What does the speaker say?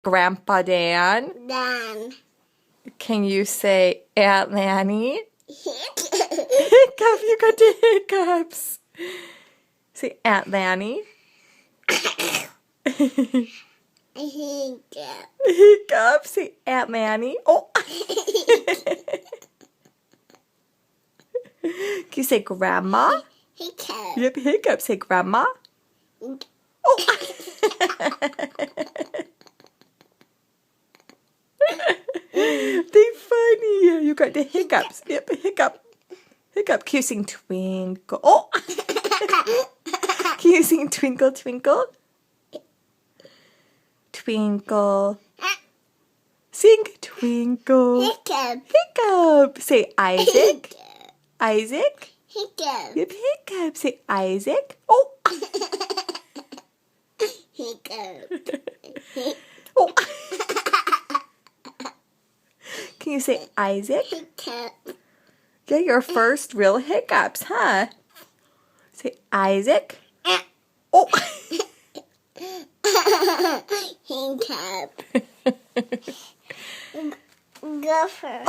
Grandpa Dan? Dan. Can you say Aunt Lanny? Hiccup. Hiccup, you got the hiccups. Say Aunt Lanny. Hiccup. Hiccup, say Aunt Lanny. Oh. Can you say Grandma? Hiccup. Yep, hiccup. Say Grandma. Oh. They funny. You got the hiccups. Yep, hiccup. Hiccup. Can you sing Twinkle? Oh. Can you sing Twinkle, Twinkle? Twinkle. Sing Twinkle. Hiccup. Hiccup. Say Isaac. Isaac. Hiccup. Yep, hiccup. Say Isaac. Oh. Hiccup. Oh. Can you say Isaac? Hiccup. Yeah, your first real hiccups, huh? Say Isaac. Oh. Hiccup. Go first.